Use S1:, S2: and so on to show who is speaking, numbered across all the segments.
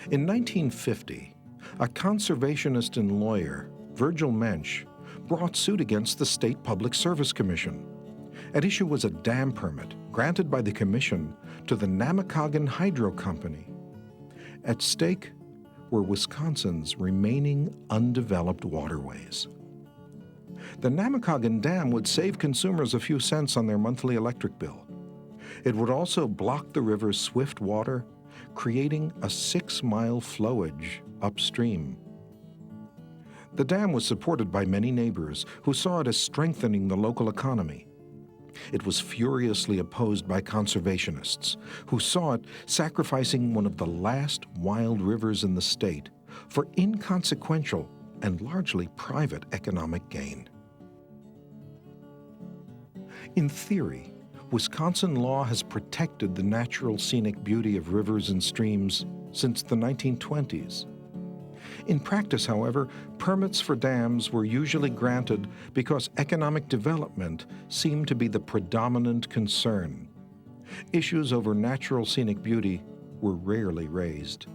S1: In 1950, a conservationist and lawyer, Virgil Mensch, brought suit against the State Public Service Commission. At issue was a dam permit granted by the commission to the Namakagan Hydro Company. At stake were Wisconsin's remaining undeveloped waterways. The Namakagan Dam would save consumers a few cents on their monthly electric bill. It would also block the river's swift water, creating a 6-mile flowage upstream. The dam was supported by many neighbors who saw it as strengthening the local economy. It was furiously opposed by conservationists who saw it sacrificing one of the last wild rivers in the state for inconsequential and largely private economic gain. In theory, Wisconsin law has protected the natural scenic beauty of rivers and streams since the 1920s. In practice, however, permits for dams were usually granted because economic development seemed to be the predominant concern. Issues over natural scenic beauty were rarely raised.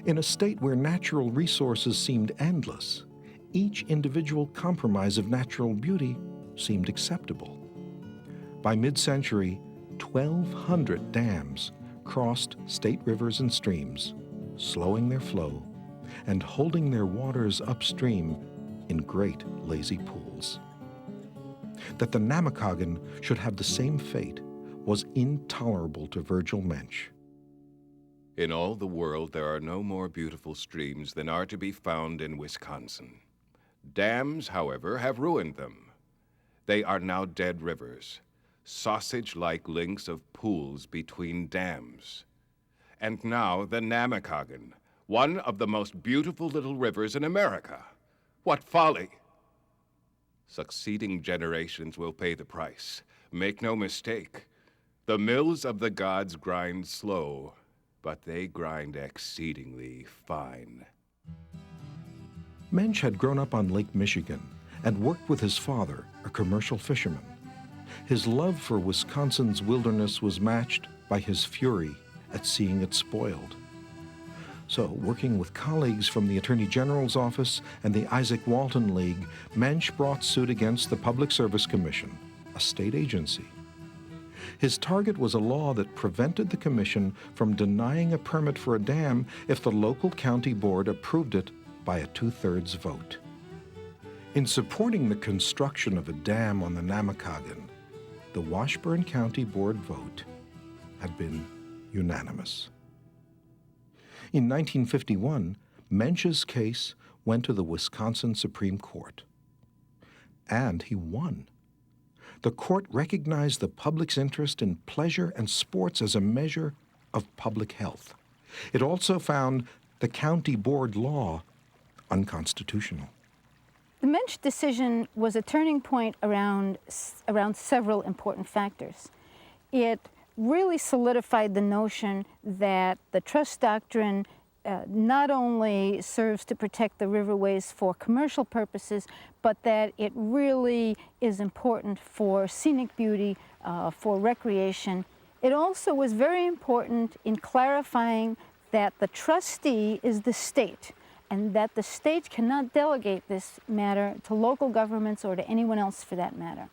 S1: In a state where natural resources seemed endless, each individual compromise of natural beauty seemed acceptable. By mid-century, 1,200 dams crossed state rivers and streams, slowing their flow and holding their waters upstream in great lazy pools. That the Namakagan should have the same fate was intolerable to Virgil Mensch.
S2: In all the world, there are no more beautiful streams than are to be found in Wisconsin. Dams, however, have ruined them. They are now dead rivers, sausage-like links of pools between dams. And now the Namakagan, one of the most beautiful little rivers in America. What folly! Succeeding generations will pay the price. Make no mistake, the mills of the gods grind slow, but they grind exceedingly fine.
S1: Mensch had grown up on Lake Michigan and worked with his father, a commercial fisherman. His love for Wisconsin's wilderness was matched by his fury at seeing it spoiled. So, working with colleagues from the Attorney General's office and the Isaac Walton League, Mensch brought suit against the Public Service Commission, a state agency. His target was a law that prevented the commission from denying a permit for a dam if the local county board approved it by a 2/3 vote. In supporting the construction of a dam on the Namakagan, the Washburn County Board vote had been unanimous. In 1951, Mensch's case went to the Wisconsin Supreme Court. And he won. The court recognized the public's interest in pleasure and sports as a measure of public health. It also found the county board law unconstitutional.
S3: The Mensch decision was a turning point around several important factors. It really solidified the notion that the trust doctrine not only serves to protect the riverways for commercial purposes, but that it really is important for scenic beauty, for recreation. It also was very important in clarifying that the trustee is the state, and that the state cannot delegate this matter to local governments or to anyone else for that matter.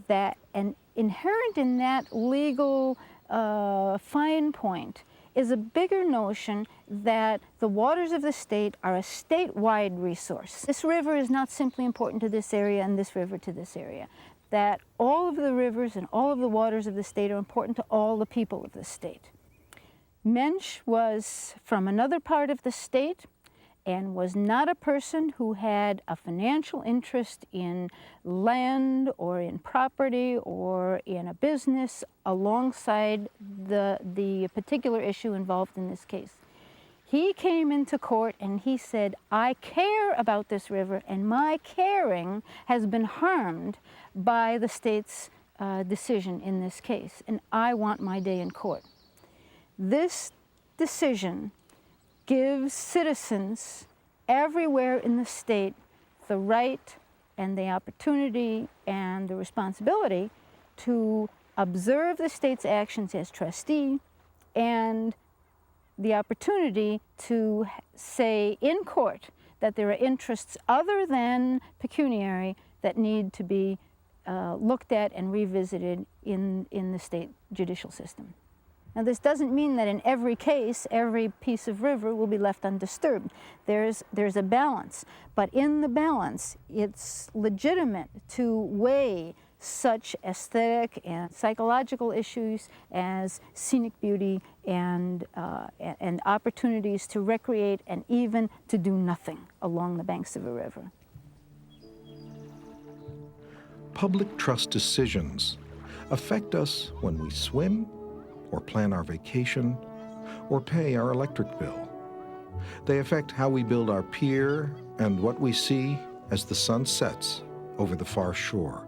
S3: That, and inherent in that legal fine point is a bigger notion that the waters of the state are a statewide resource. This river is not simply important to this area and this river to this area. That all of the rivers and all of the waters of the state are important to all the people of the state. Mensch was from another part of the state and was not a person who had a financial interest in land or in property or in a business alongside the particular issue involved in this case. He came into court and he said, I care about this river and my caring has been harmed by the state's decision in this case, and I want my day in court. This decision gives citizens everywhere in the state the right and the opportunity and the responsibility to observe the state's actions as trustee and the opportunity to say in court that there are interests other than pecuniary that need to be looked at and revisited in the state judicial system. Now, this doesn't mean that in every case, every piece of river will be left undisturbed. There's a balance, but in the balance, it's legitimate to weigh such aesthetic and psychological issues as scenic beauty and opportunities to recreate and even to do nothing along the banks of a river.
S1: Public trust decisions affect us when we swim, or plan our vacation, or pay our electric bill. They affect how we build our pier and what we see as the sun sets over the far shore.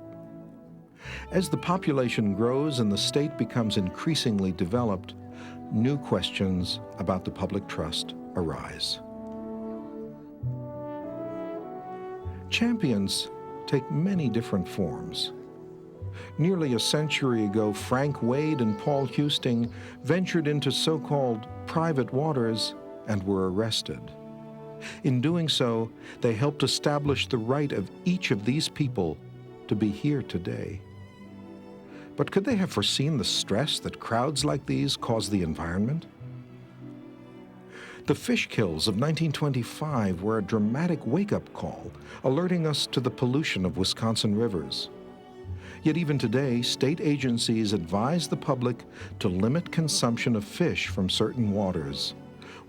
S1: As the population grows and the state becomes increasingly developed, new questions about the public trust arise. Champions take many different forms. Nearly a century ago, Frank Wade and Paul Husting ventured into so-called private waters and were arrested. In doing so, they helped establish the right of each of these people to be here today. But could they have foreseen the stress that crowds like these cause the environment? The fish kills of 1925 were a dramatic wake-up call, alerting us to the pollution of Wisconsin rivers. Yet even today, state agencies advise the public to limit consumption of fish from certain waters,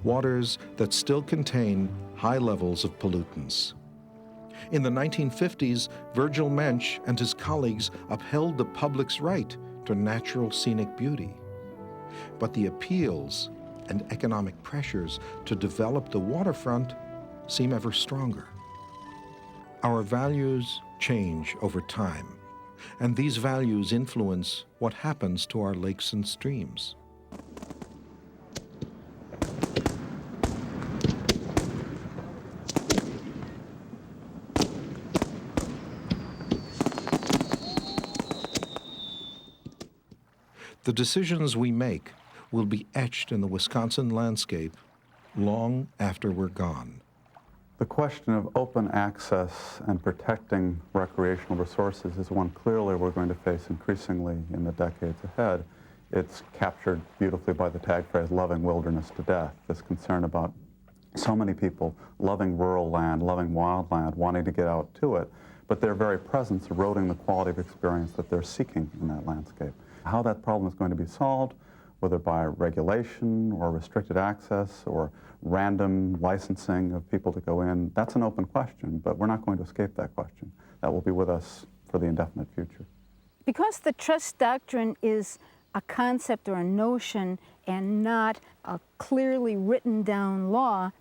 S1: waters that still contain high levels of pollutants. In the 1950s, Virgil Mensch and his colleagues upheld the public's right to natural scenic beauty. But the appeals and economic pressures to develop the waterfront seem ever stronger. Our values change over time, and these values influence what happens to our lakes and streams. The decisions we make will be etched in the Wisconsin landscape long after we're gone.
S4: The question of open access and protecting recreational resources is one clearly we're going to face increasingly in the decades ahead. It's captured beautifully by the tag phrase, loving wilderness to death, this concern about so many people loving rural land, loving wild land, wanting to get out to it, but their very presence eroding the quality of experience that they're seeking in that landscape. How that problem is going to be solved, whether by regulation or restricted access or random licensing of people to go in, that's an open question, but we're not going to escape that question. That will be with us for the indefinite future.
S3: Because the trust doctrine is a concept or a notion and not a clearly written down law,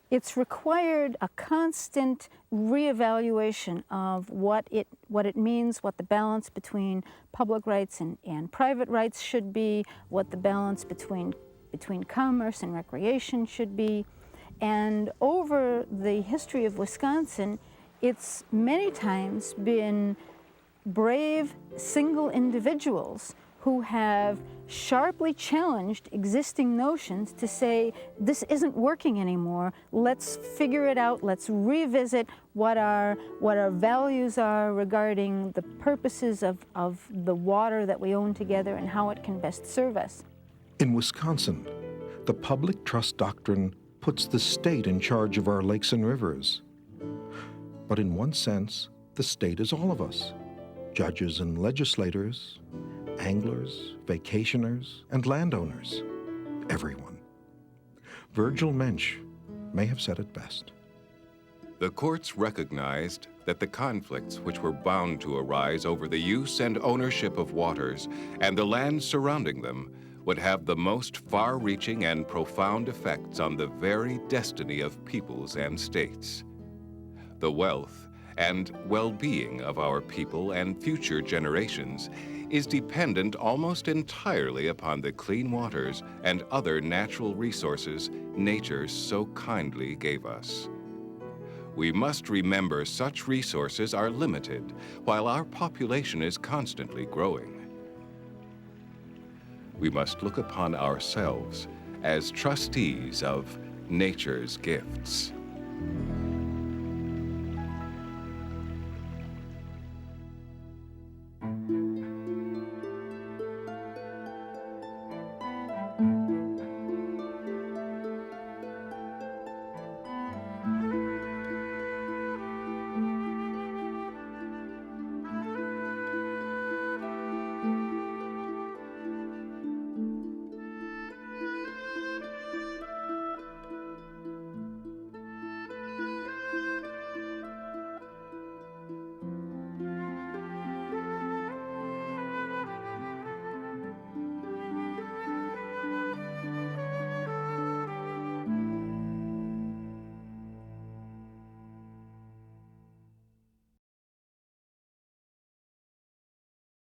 S3: it's required a constant reevaluation of what it means, what the balance between public rights and private rights should be, what the balance between commerce and recreation should be. And over the history of Wisconsin, it's many times been brave single individuals who have sharply challenged existing notions to say, this isn't working anymore, let's figure it out, let's revisit what our values are regarding the purposes of the water that we own together and how it can best serve us.
S1: In Wisconsin, the public trust doctrine puts the state in charge of our lakes and rivers. But in one sense, the state is all of us, judges and legislators, anglers, vacationers, and landowners, everyone. Virgil Mensch may have said it best.
S2: The courts recognized that the conflicts which were bound to arise over the use and ownership of waters and the land surrounding them would have the most far-reaching and profound effects on the very destiny of peoples and states. The wealth and well-being of our people and future generations is dependent almost entirely upon the clean waters and other natural resources nature so kindly gave us. We must remember such resources are limited while our population is constantly growing. We must look upon ourselves as trustees of nature's gifts.